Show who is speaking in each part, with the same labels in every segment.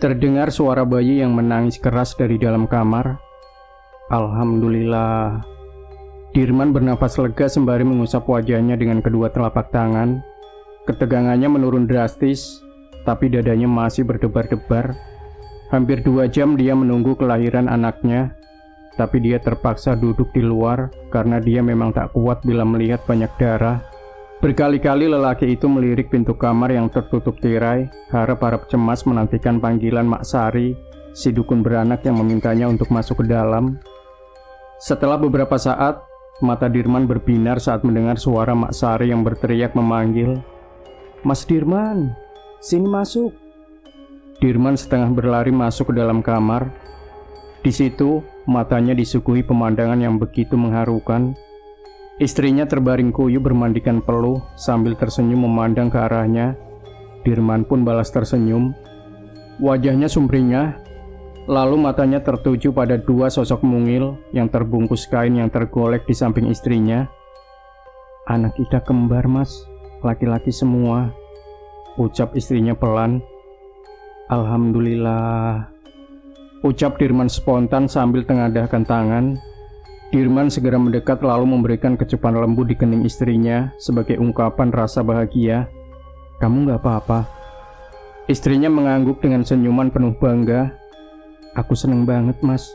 Speaker 1: Terdengar suara bayi yang menangis keras dari dalam kamar. Alhamdulillah. Dirman bernafas lega sembari mengusap wajahnya dengan kedua telapak tangan. Ketegangannya menurun drastis, tapi dadanya masih berdebar-debar. Hampir 2 jam dia menunggu kelahiran anaknya, tapi dia terpaksa duduk di luar karena dia memang tak kuat bila melihat banyak darah. Berkali-kali lelaki itu melirik pintu kamar yang tertutup tirai, harap-harap cemas menantikan panggilan Mak Sari, si dukun beranak yang memintanya untuk masuk ke dalam. Setelah beberapa saat, mata Dirman berbinar saat mendengar suara Mak Sari yang berteriak memanggil, "Mas Dirman, sini masuk." Dirman setengah berlari masuk ke dalam kamar. Di situ, matanya disuguhi pemandangan yang begitu mengharukan. Istrinya terbaring kuyup bermandikan peluh sambil tersenyum memandang ke arahnya. Dirman pun balas tersenyum. Wajahnya sumringah, lalu matanya tertuju pada 2 sosok mungil yang terbungkus kain yang tergolek di samping istrinya. "Anak kita kembar, Mas, laki-laki semua," ucap istrinya pelan. "Alhamdulillah," ucap Dirman spontan sambil tengadahkan tangan. Dirman segera mendekat lalu memberikan kecupan lembut di kening istrinya sebagai ungkapan rasa bahagia. "Kamu gak apa-apa?" Istrinya mengangguk dengan senyuman penuh bangga. "Aku seneng banget, Mas."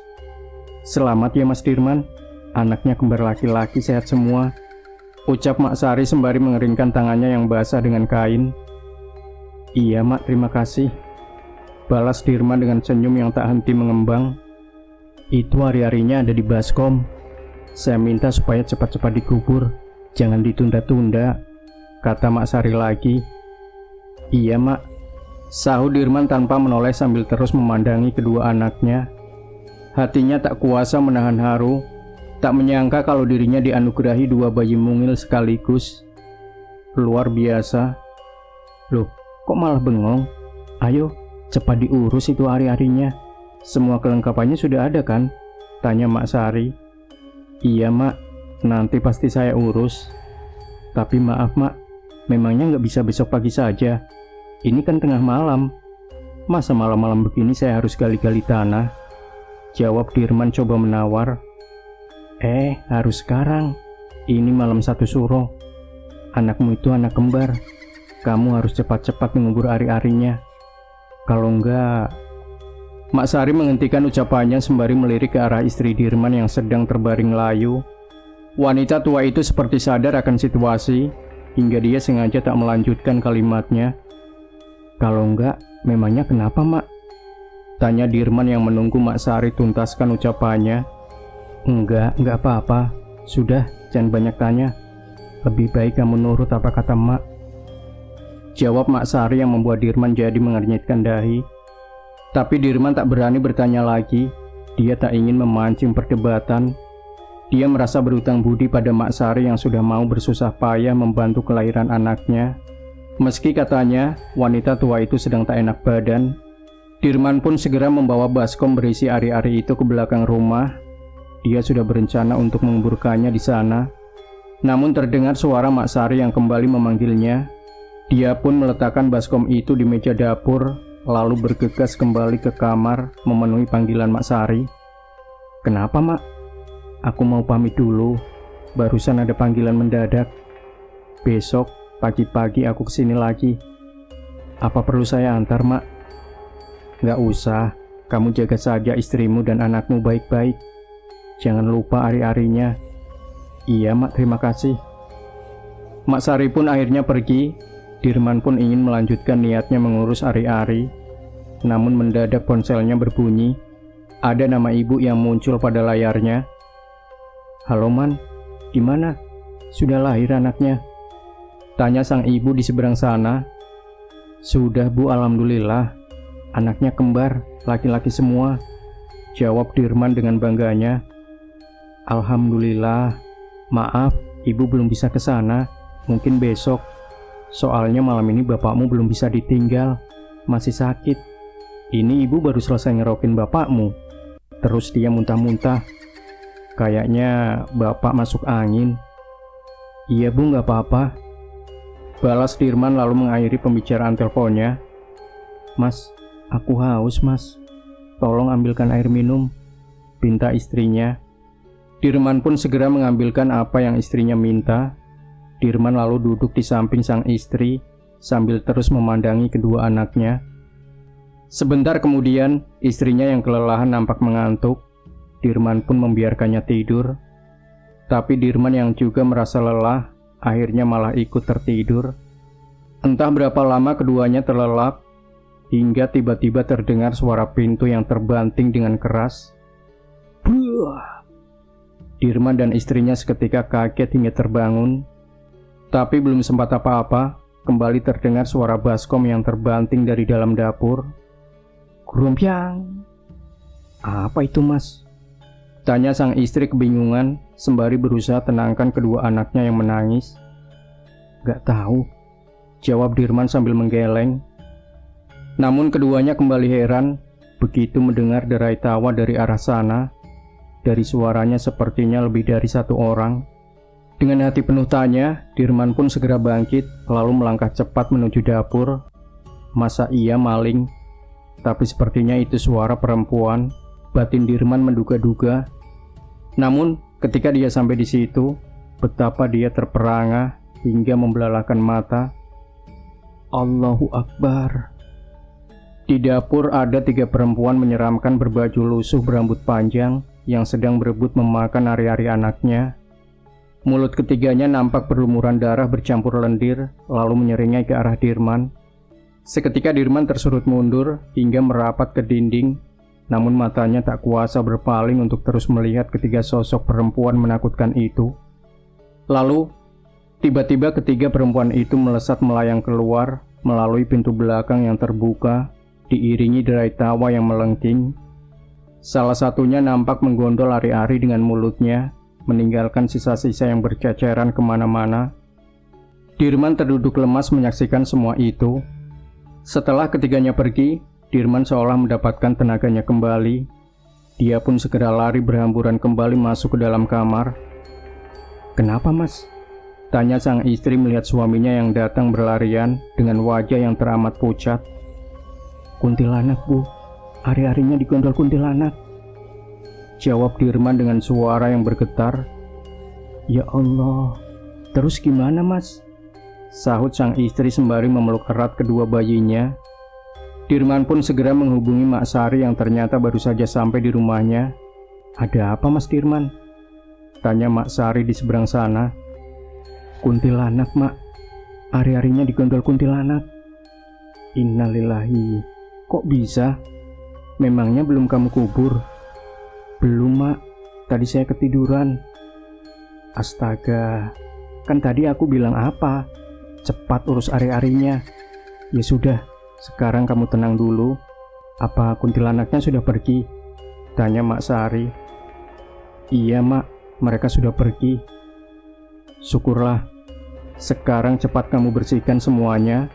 Speaker 1: "Selamat ya, Mas Dirman. Anaknya kembar laki-laki sehat semua," ucap Mak Sari sembari mengeringkan tangannya yang basah dengan kain. "Iya, Mak, terima kasih," balas Dirman dengan senyum yang tak henti mengembang. "Itu hari-harinya ada di baskom. Saya minta supaya cepat-cepat dikubur, jangan ditunda-tunda," kata Mak Sari lagi. "Iya, Mak," sahut Dirman tanpa menoleh sambil terus memandangi kedua anaknya. Hatinya tak kuasa menahan haru, tak menyangka kalau dirinya dianugerahi 2 bayi mungil sekaligus. Luar biasa. "Loh, kok malah bengong? Ayo, cepat diurus itu hari-harinya. Semua kelengkapannya sudah ada kan?" tanya Mak Sari. "Iya, Mak, nanti pasti saya urus. Tapi maaf, Mak, memangnya nggak bisa besok pagi saja? Ini kan tengah malam. Masa malam-malam begini saya harus gali-gali tanah?" jawab Dirman coba menawar. Harus sekarang. Ini malam 1 suro. Anakmu itu anak kembar. Kamu harus cepat-cepat mengubur ari-arinya. Kalau enggak..." Mak Sari menghentikan ucapannya sembari melirik ke arah istri Dirman yang sedang terbaring layu. Wanita tua itu seperti sadar akan situasi, hingga dia sengaja tak melanjutkan kalimatnya. "Kalau enggak, memangnya kenapa, Mak?" tanya Dirman yang menunggu Mak Sari tuntaskan ucapannya. Enggak apa-apa. Sudah, jangan banyak tanya. Lebih baik kamu nurut apa kata Mak," jawab Mak Sari yang membuat Dirman jadi mengernyitkan dahi. Tapi Dirman tak berani bertanya lagi. Dia tak ingin memancing perdebatan. Dia merasa berutang budi pada Mak Sari yang sudah mau bersusah payah membantu kelahiran anaknya. Meski katanya wanita tua itu sedang tak enak badan. Dirman pun segera membawa baskom berisi ari-ari itu ke belakang rumah. Dia sudah berencana untuk menguburkannya di sana. Namun terdengar suara Mak Sari yang kembali memanggilnya. Dia pun meletakkan baskom itu di meja dapur, lalu bergegas kembali ke kamar memenuhi panggilan Mak Sari. "Kenapa, Mak?" "Aku mau pamit dulu. Barusan ada panggilan mendadak. Besok pagi-pagi aku kesini lagi. Apa perlu saya antar, Mak?" "Nggak usah. Kamu jaga saja istrimu dan anakmu baik-baik. Jangan lupa ari-arinya." "Iya, Mak, terima kasih." Mak Sari pun akhirnya pergi. Dirman pun ingin melanjutkan niatnya mengurus ari-ari. Namun mendadak ponselnya berbunyi. Ada nama ibu yang muncul pada layarnya. "Halo, Man, gimana? Sudah lahir anaknya?" tanya sang ibu di seberang sana. "Sudah, Bu, alhamdulillah. Anaknya kembar, laki-laki semua," jawab Dirman dengan bangganya. "Alhamdulillah. Maaf, ibu belum bisa ke sana. Mungkin besok. Soalnya malam ini bapakmu belum bisa ditinggal. Masih sakit. Ini ibu baru selesai ngerokin bapakmu. Terus dia muntah-muntah. Kayaknya bapak masuk angin." "Iya, Bu, nggak apa-apa," balas Dirman lalu mengakhiri pembicaraan teleponnya. "Mas, Aku haus, Mas. Tolong ambilkan air minum, pinta istrinya. Dirman pun segera mengambilkan apa yang istrinya minta. Dirman lalu duduk di samping sang istri sambil terus memandangi kedua anaknya. Sebentar kemudian, istrinya yang kelelahan nampak mengantuk. Dirman pun membiarkannya tidur. Tapi Dirman yang juga merasa lelah, akhirnya malah ikut tertidur. Entah berapa lama keduanya terlelap, hingga tiba-tiba terdengar suara pintu yang terbanting dengan keras. Buah! Dirman dan istrinya seketika kaget hingga terbangun. Tapi belum sempat apa-apa, kembali terdengar suara baskom yang terbanting dari dalam dapur. Grumpiang! Apa itu, Mas? Tanya sang istri kebingungan, sembari berusaha tenangkan kedua anaknya yang menangis. Gak tahu, jawab Dirman sambil menggeleng. Namun keduanya kembali heran, begitu mendengar derai tawa dari arah sana. Dari suaranya sepertinya lebih dari satu orang. Dengan hati penuh tanya, Dirman pun segera bangkit, lalu melangkah cepat menuju dapur. Masa iya maling? Tapi sepertinya itu suara perempuan. Batin Dirman menduga-duga. Namun, ketika dia sampai di situ, betapa dia terperangah hingga membelalakan mata. Allahu Akbar. Di dapur ada 3 perempuan menyeramkan berbaju lusuh berambut panjang yang sedang berebut memakan ari-ari anaknya. Mulut ketiganya nampak berlumuran darah bercampur lendir, lalu menyeringai ke arah Dirman. Seketika Dirman tersurut mundur hingga merapat ke dinding, namun matanya tak kuasa berpaling untuk terus melihat ketiga sosok perempuan menakutkan itu. Lalu, tiba-tiba ketiga perempuan itu melesat melayang keluar melalui pintu belakang yang terbuka, diiringi derai tawa yang melengking. Salah satunya nampak menggondol ari-ari dengan mulutnya, meninggalkan sisa-sisa yang berceceran kemana-mana. Dirman terduduk lemas menyaksikan semua itu. Setelah ketiganya pergi, Dirman seolah mendapatkan tenaganya kembali. Dia pun segera lari berhamburan kembali masuk ke dalam kamar. Kenapa, Mas? Tanya sang istri melihat suaminya yang datang berlarian dengan wajah yang teramat pucat. Kuntilanak, Bu. Ari-arinya digondol kuntilanak, jawab Dirman dengan suara yang bergetar. Ya Allah, terus gimana, Mas? Sahut sang istri sembari memeluk erat kedua bayinya. Dirman pun segera menghubungi Mak Sari yang ternyata baru saja sampai di rumahnya. Ada apa, Mas Dirman? Tanya Mak Sari di seberang sana. Kuntilanak, Mak. Ari-arinya digondol kuntilanak. Innalillahi. Kok bisa? Memangnya belum kamu kubur? Belum, Mak. Tadi saya ketiduran. Astaga, kan tadi aku bilang apa? Cepat urus ari-arinya. Ya sudah, sekarang kamu tenang dulu. Apa kuntilanaknya sudah pergi? Tanya Mak Sari. Iya, Mak, mereka sudah pergi. Syukurlah. Sekarang cepat kamu bersihkan semuanya.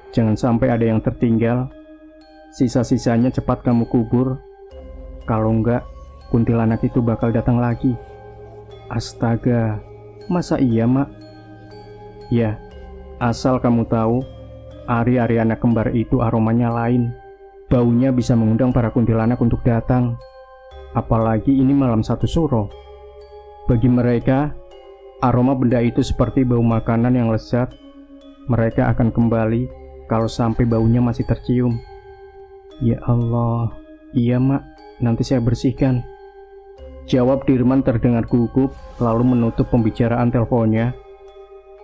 Speaker 1: Jangan sampai ada yang tertinggal. Sisa-sisanya cepat kamu kubur. Kalau enggak, kuntilanak itu bakal datang lagi. Astaga, masa iya, Mak? Ya, asal kamu tahu, ari-ari anak kembar itu aromanya lain. Baunya bisa mengundang para kuntilanak untuk datang. Apalagi ini malam 1 Suro. Bagi mereka, aroma benda itu seperti bau makanan yang lezat. Mereka akan kembali kalau sampai baunya masih tercium. Ya Allah, iya, Mak, nanti saya bersihkan. Jawab Dirman terdengar gugup, lalu menutup pembicaraan teleponnya.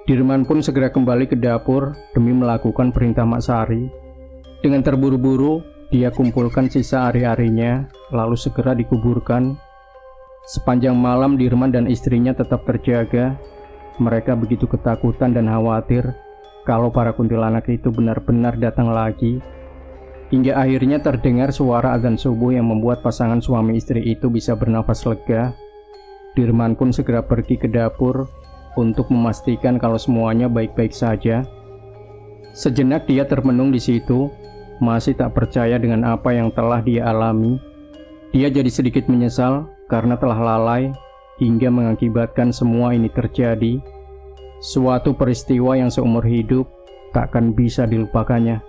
Speaker 1: Dirman pun segera kembali ke dapur demi melakukan perintah Mak Sari. Dengan terburu-buru, dia kumpulkan sisa ari-arinya, lalu segera dikuburkan. Sepanjang malam Dirman dan istrinya tetap terjaga. Mereka begitu ketakutan dan khawatir kalau para kuntilanak itu benar-benar datang lagi. Hingga akhirnya terdengar suara azan subuh yang membuat pasangan suami istri itu bisa bernafas lega. Dirman pun segera pergi ke dapur untuk memastikan kalau semuanya baik-baik saja. Sejenak dia termenung di situ, masih tak percaya dengan apa yang telah dia alami. Dia jadi sedikit menyesal karena telah lalai hingga mengakibatkan semua ini terjadi. Suatu peristiwa yang seumur hidup takkan bisa dilupakannya.